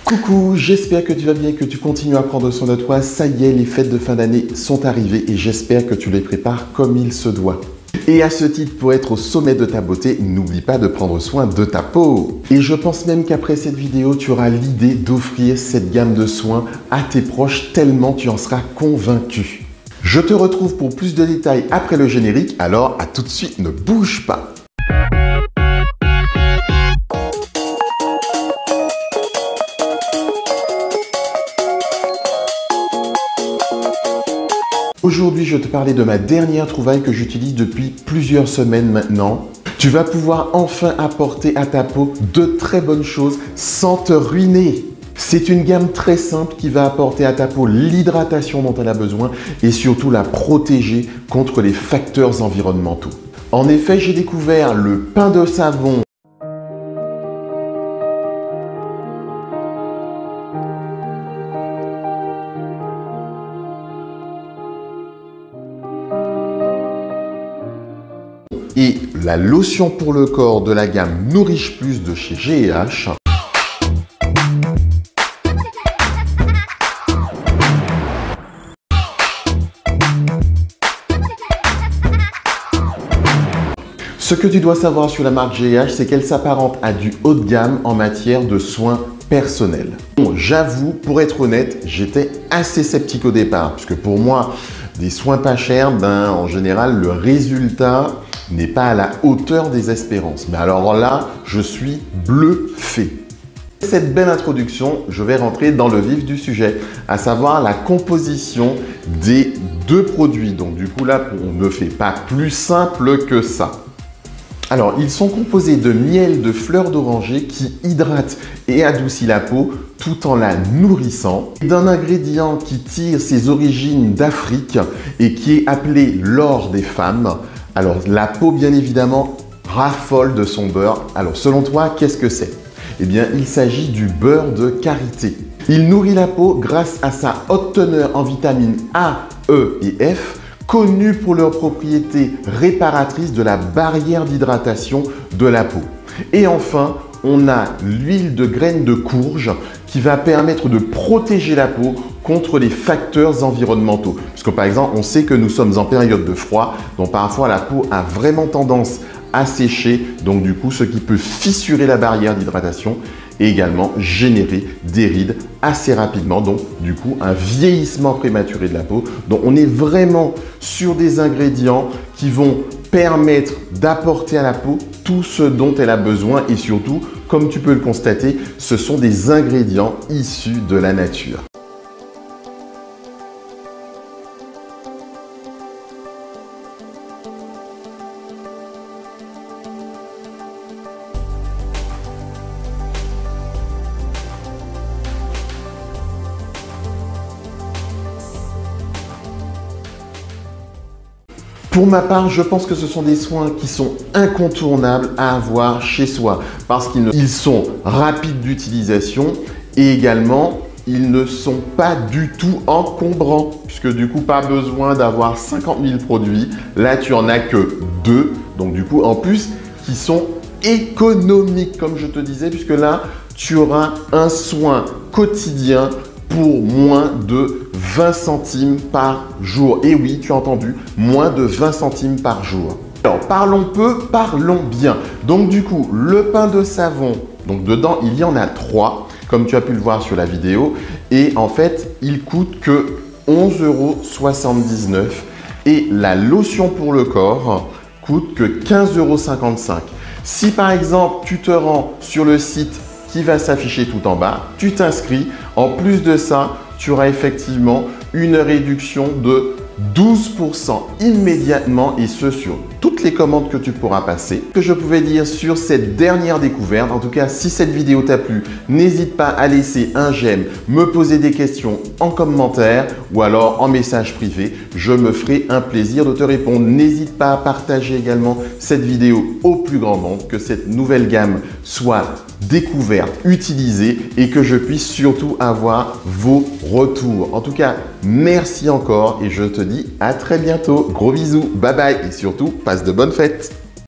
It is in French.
Coucou, j'espère que tu vas bien et que tu continues à prendre soin de toi. Ça y est, les fêtes de fin d'année sont arrivées et j'espère que tu les prépares comme il se doit. Et à ce titre, pour être au sommet de ta beauté, n'oublie pas de prendre soin de ta peau. Et je pense même qu'après cette vidéo, tu auras l'idée d'offrir cette gamme de soins à tes proches tellement tu en seras convaincu. Je te retrouve pour plus de détails après le générique, alors à tout de suite, ne bouge pas. Aujourd'hui, je te parlais de ma dernière trouvaille que j'utilise depuis plusieurs semaines maintenant. Tu vas pouvoir enfin apporter à ta peau de très bonnes choses sans te ruiner. C'est une gamme très simple qui va apporter à ta peau l'hydratation dont elle a besoin et surtout la protéger contre les facteurs environnementaux. En effet, j'ai découvert le pain de savon et la lotion pour le corps de la gamme Nourish Plus de chez G&H. Ce que tu dois savoir sur la marque G&H, c'est qu'elle s'apparente à du haut de gamme en matière de soins personnels. Bon, j'avoue, pour être honnête, j'étais assez sceptique au départ, puisque pour moi, des soins pas chers, en général, le résultat n'est pas à la hauteur des espérances. Mais alors là, je suis bluffé. Cette belle introduction, je vais rentrer dans le vif du sujet, à savoir la composition des deux produits. Donc du coup là, on ne fait pas plus simple que ça. Alors, ils sont composés de miel de fleurs d'oranger qui hydrate et adoucit la peau tout en la nourrissant, d'un ingrédient qui tire ses origines d'Afrique et qui est appelé l'or des femmes. Alors, la peau, bien évidemment, raffole de son beurre. Alors, selon toi, qu'est-ce que c'est? Eh bien, il s'agit du beurre de karité. Il nourrit la peau grâce à sa haute teneur en vitamines A, E et F, connus pour leurs propriétés réparatrices de la barrière d'hydratation de la peau. Et enfin, on a l'huile de graines de courge qui va permettre de protéger la peau contre les facteurs environnementaux. Parce que par exemple, on sait que nous sommes en période de froid, donc parfois la peau a vraiment tendance à sécher, donc du coup, ce qui peut fissurer la barrière d'hydratation et également générer des rides assez rapidement, donc du coup un vieillissement prématuré de la peau. Donc on est vraiment sur des ingrédients qui vont permettre d'apporter à la peau tout ce dont elle a besoin et surtout, comme tu peux le constater, ce sont des ingrédients issus de la nature. Pour ma part, je pense que ce sont des soins qui sont incontournables à avoir chez soi parce qu'ils sont rapides d'utilisation et également, ils ne sont pas du tout encombrants puisque du coup, pas besoin d'avoir 50 000 produits. Là, tu en as que 2. Donc du coup, en plus, qui sont économiques comme je te disais puisque là, tu auras un soin quotidien pour moins de 20 centimes par jour. Et oui, tu as entendu, moins de 20 centimes par jour. Alors, parlons peu, parlons bien. Donc du coup, le pain de savon, donc dedans, il y en a 3, comme tu as pu le voir sur la vidéo. Et en fait, il coûte que 11,79 € et la lotion pour le corps coûte que 15,55 €. Si par exemple, tu te rends sur le site qui va s'afficher tout en bas, tu t'inscris. En plus de ça, tu auras effectivement une réduction de 12% immédiatement et ce sur toutes les commandes que tu pourras passer. Ce que je pouvais dire sur cette dernière découverte, en tout cas si cette vidéo t'a plu, n'hésite pas à laisser un j'aime, me poser des questions en commentaire ou alors en message privé. Je me ferai un plaisir de te répondre. N'hésite pas à partager également cette vidéo au plus grand nombre, que cette nouvelle gamme soit découverte, utilisée et que je puisse surtout avoir vos retours. En tout cas, merci encore et je te dis à très bientôt. Gros bisous, bye bye et surtout, passe de bonnes fêtes.